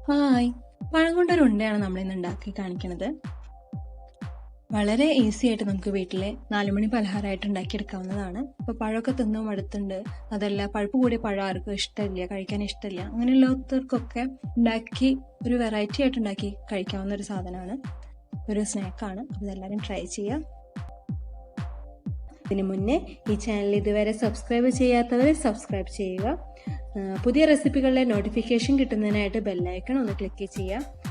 Hi, പഴം കൊണ്ടൊരു ഉണ്ടയാണ് നമ്മളിന്ന് ഉണ്ടാക്കി കാണിക്കുന്നത്. വളരെ ഈസി ആയിട്ട് നമുക്ക് വീട്ടിലെ 4 മണി പലഹാരമായിട്ട് ഉണ്ടാക്കിയെടുക്കാവുന്നതാണ്. അപ്പോൾ പഴമൊക്കെ തിന്നു മടുത്തുണ്ട്, അതല്ല പഴുപ്പ് കൂടിയ പഴം ആർക്കും ഇഷ്ടമില്ല, കഴിക്കാൻ ഇഷ്ടമില്ല, അങ്ങനെയുള്ളവർക്കൊക്കെ ഉണ്ടാക്കി ഒരു വെറൈറ്റി ആയിട്ട് ഉണ്ടാക്കി കഴിക്കാവുന്ന ഒരു സാധനമാണ്, ഒരു സ്നാക്കാണ്. അപ്പോൾ ഇതെല്ലാവരും ട്രൈ ചെയ്യുക. ഇതിനു മുന്നേ ഈ ചാനൽ ഇതുവരെ സബ്സ്ക്രൈബ് ചെയ്യാത്തവർ സബ്സ്ക്രൈബ് ചെയ്യുക. പുതിയ റെസിപ്പികളുടെ നോട്ടിഫിക്കേഷൻ കിട്ടുന്നതിനായിട്ട് ബെല്ലൈക്കൺ ഒന്ന് ക്ലിക്ക് ചെയ്യുക.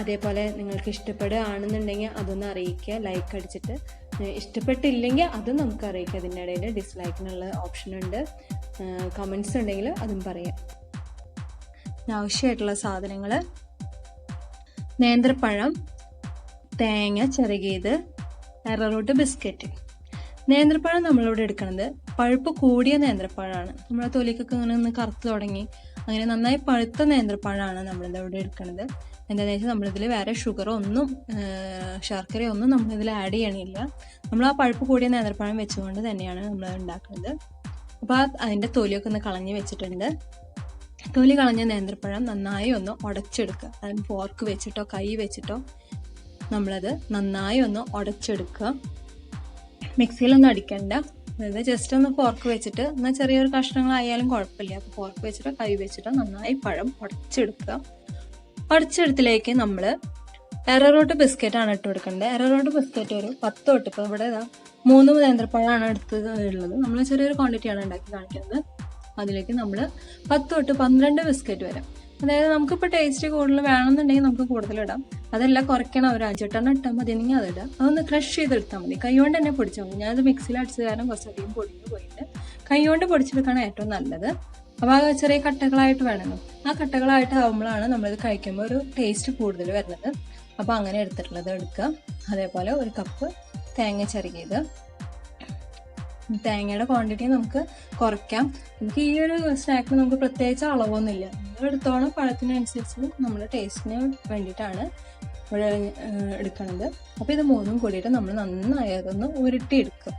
അതേപോലെ നിങ്ങൾക്ക് ഇഷ്ടപ്പെടുകയാണെന്നുണ്ടെങ്കിൽ അതൊന്ന് അറിയിക്കുക, ലൈക്ക് അടിച്ചിട്ട്. ഇഷ്ടപ്പെട്ടില്ലെങ്കിൽ അതും നമുക്ക് അറിയിക്കുക. അതിൻ്റെ ഇടയിൽ ഡിസ്ലൈക്കിനുള്ള ഓപ്ഷൻ ഉണ്ട്. കമൻസ് ഉണ്ടെങ്കിൽ അതും പറയാം. ആവശ്യമായിട്ടുള്ള സാധനങ്ങൾ: നേന്ത്രപ്പഴം, തേങ്ങ ചിരകിയത്, അരറൂട്ട് ബിസ്ക്കറ്റ്. നേന്ത്രപ്പഴം നമ്മളിവിടെ എടുക്കുന്നത് പഴുപ്പ് കൂടിയ നേന്ത്രപ്പഴമാണ്. നമ്മളെ തൊലിക്കൊക്കെ ഇങ്ങനെ ഒന്ന് കറുത്ത് തുടങ്ങി അങ്ങനെ നന്നായി പഴുത്ത നേന്ത്രപ്പഴമാണ് നമ്മളിവിടെ എടുക്കുന്നത്. എന്താണെന്ന് വെച്ചാൽ നമ്മളിതിൽ വേറെ ഷുഗറോ ഒന്നും ശർക്കരയോ ഒന്നും നമ്മളിതിൽ ആഡ് ചെയ്യണില്ല. നമ്മൾ ആ പഴുപ്പ് കൂടിയ നേന്ത്രപ്പഴം വെച്ചുകൊണ്ട് തന്നെയാണ് നമ്മൾ ഉണ്ടാക്കുന്നത്. അപ്പോൾ അതിൻ്റെ തൊലിയൊക്കെ ഒന്ന് കളഞ്ഞ് വെച്ചിട്ടുണ്ട്. തൊലി കളഞ്ഞ നേന്ത്രപ്പഴം നന്നായി ഒന്ന് ഉടച്ചെടുക്കുക. അതിന് ഫോർക്ക് വെച്ചിട്ടോ കൈ വെച്ചിട്ടോ നമ്മളത് നന്നായി ഒന്ന് ഉടച്ചെടുക്കുക. മിക്സിയിലൊന്നും അടിക്കണ്ട, അതായത് ജസ്റ്റ് ഒന്ന് ഫോർക്ക് വെച്ചിട്ട്, എന്നാൽ ചെറിയൊരു കഷ്ണങ്ങളായാലും കുഴപ്പമില്ല. അപ്പോൾ ഫോർക്ക് വെച്ചിട്ടോ കൈ വെച്ചിട്ടോ നന്നായി പഴം ഉടച്ചെടുക്കുക. ഉടച്ചെടുത്തിലേക്ക് നമ്മൾ അരറൂട്ട് ബിസ്ക്കറ്റാണ് ഇട്ട് കൊടുക്കേണ്ടത്. അരറൂട്ട് ബിസ്ക്കറ്റ് ഒരു 10 തൊട്ട്, ഇപ്പോൾ ഇവിടെ 3 നേന്ത്രപ്പഴമാണ് ഉള്ളത്. നമ്മൾ ചെറിയൊരു ക്വാണ്ടിറ്റിയാണ് ഉണ്ടാക്കി കാണിക്കുന്നത്. അതിലേക്ക് നമ്മൾ 10 തൊട്ട് 12 ബിസ്ക്കറ്റ് വരെ, അതായത് നമുക്കിപ്പോൾ ടേസ്റ്റ് കൂടുതൽ വേണമെന്നുണ്ടെങ്കിൽ നമുക്ക് കൂടുതലിടാം. അതെല്ലാം കുറയ്ക്കണം, ഒരു 5-8 ഇട്ടാൽ മതി എന്നെങ്കിൽ അതിടാം. അതൊന്ന് ക്രഷ് ചെയ്തെടുത്താൽ മതി. കൈകൊണ്ട് തന്നെ പൊടിച്ചാൽ മതി. ഞാനത് മിക്സിയിൽ അടിച്ചത് കാരണം കുറച്ചധികം പൊടിഞ്ഞു പോയിട്ട് കൈകൊണ്ട് പൊടിച്ചെടുക്കുകയാണ് ഏറ്റവും നല്ലത്. അപ്പോൾ ആ ചെറിയ കട്ടകളായിട്ട് വേണമല്ലോ. ആ കട്ടകളായിട്ട് ആകുമ്പോഴാണ് നമ്മളിത് കഴിക്കുമ്പോൾ ഒരു ടേസ്റ്റ് കൂടുതൽ വരുന്നത്. അപ്പോൾ അങ്ങനെ എടുത്തിട്ടുള്ളത് എടുക്കുക. അതേപോലെ 1 കപ്പ് തേങ്ങ ചിരകിയത്. തേങ്ങയുടെ ക്വാണ്ടിറ്റി നമുക്ക് കുറയ്ക്കാം. നമുക്ക് ഈ ഒരു സ്നാക്കിന് നമുക്ക് പ്രത്യേകിച്ച് അളവൊന്നുമില്ല. നമ്മൾ എടുത്തോളം പഴത്തിനനുസരിച്ച് നമ്മുടെ ടേസ്റ്റിന് വേണ്ടിയിട്ടാണ് ഇവിടെ എടുക്കുന്നത്. അപ്പോൾ ഇത് 3ഉം കൂടിയിട്ട് നമ്മൾ നന്നായി അതൊന്ന് ഉരുട്ടിയെടുക്കുക,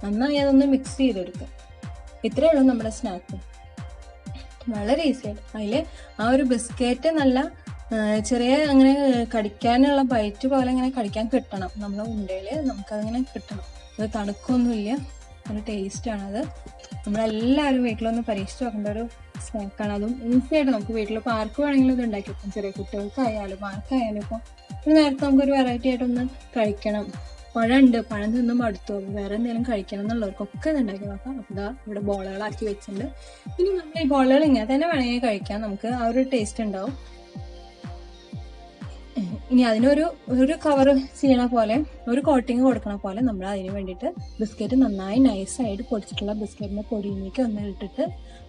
നന്നായി അതൊന്ന് മിക്സ് ചെയ്തെടുക്കുക. ഇത്രയേ ഉള്ളൂ നമ്മുടെ സ്നാക്ക്. വളരെ ഈസി ആയിട്ട്. അതിൽ ആ ഒരു ബിസ്ക്കറ്റ് നല്ല ചെറിയ അങ്ങനെ കടിക്കാനുള്ള ബൈറ്റ് പോലെ ഇങ്ങനെ കടിക്കാൻ കിട്ടണം. നമ്മുടെ ഉണ്ടയിൽ നമുക്കതിങ്ങനെ കിട്ടണം. അത് തണുക്കൊന്നുമില്ല, ഒരു ടേസ്റ്റാണത്. നമ്മളെല്ലാവരും വീട്ടിലൊന്ന് പരീക്ഷിച്ച് നോക്കേണ്ട ഒരു സ്നാക്കാണ്. അതും ഈസി ആയിട്ട് നമുക്ക് വീട്ടിൽ ഇപ്പോൾ ആർക്ക് വേണമെങ്കിലും ഇത് ഉണ്ടാക്കി വെക്കാം. ചെറിയ കുട്ടികൾക്കായാലും ആർക്കായാലും. ഇപ്പോൾ ഒരു നേരത്തെ നമുക്കൊരു വെറൈറ്റി ആയിട്ടൊന്ന് കഴിക്കണം, പഴം തിന്നും അടുത്തു വേറെ എന്തെങ്കിലും കഴിക്കണം എന്നുള്ളവർക്കൊക്കെ ഇത് ഉണ്ടാക്കി നോക്കാം. അപ്പോൾ ഇതാ ഇവിടെ ബോളുകളാക്കി വെച്ചിട്ടുണ്ട്. ഇനി നമ്മൾ ഈ ബോളുകൾ ഇങ്ങനെ തന്നെ വേണമെങ്കിൽ കഴിക്കാം. നമുക്ക് ആ ഒരു ടേസ്റ്റ് ഉണ്ടാവും. ഇനി അതിനൊരു കവർ ചെയ്യണ പോലെ, ഒരു കോട്ടിങ് കൊടുക്കണ പോലെ നമ്മൾ അതിന് വേണ്ടിയിട്ട് ബിസ്ക്കറ്റ് നന്നായി നൈസായിട്ട് പൊടിച്ചിട്ടുള്ള ബിസ്ക്കറ്റിൻ്റെ പൊടിയിലേക്ക് ഒന്ന് ഇട്ടിട്ട്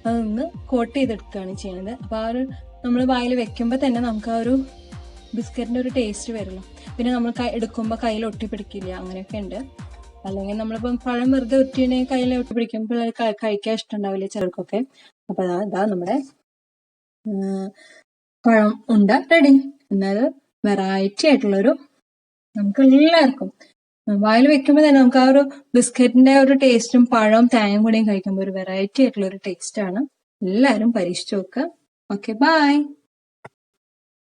അതൊന്ന് കോട്ട് ചെയ്തെടുക്കുകയാണ് ചെയ്യുന്നത്. അപ്പോൾ ആ ഒരു നമ്മൾ വായിൽ വെക്കുമ്പോൾ തന്നെ നമുക്ക് ആ ഒരു ബിസ്ക്കറ്റിൻ്റെ ഒരു ടേസ്റ്റ് വരുമല്ലോ. പിന്നെ നമ്മൾ എടുക്കുമ്പോൾ കയ്യിൽ ഒട്ടിപ്പിടിക്കില്ല, അങ്ങനെയൊക്കെ ഉണ്ട്. അല്ലെങ്കിൽ നമ്മളിപ്പം പഴം വെറുതെ ഒറ്റിയുണ്ടെങ്കിൽ കയ്യിൽ ഒട്ടിപ്പിടിക്കുമ്പോൾ കഴിക്കാൻ ഇഷ്ടമുണ്ടാവില്ല ചിലർക്കൊക്കെ. അപ്പോൾ അതാ നമ്മുടെ പഴം ഉണ്ട റെഡി. എന്നാൽ വെറൈറ്റി ആയിട്ടുള്ളൊരു, നമുക്ക് എല്ലാവർക്കും വായിൽ വെക്കുമ്പോൾ തന്നെ നമുക്ക് ആ ഒരു ബിസ്ക്കറ്റിന്റെ ഒരു ടേസ്റ്റും പഴവും തേങ്ങയും കൂടിയും കഴിക്കുമ്പോൾ ഒരു വെറൈറ്റി ആയിട്ടുള്ള ഒരു ടേസ്റ്റാണ്. എല്ലാവരും പരീക്ഷിച്ച് നോക്കുക. Okay, by.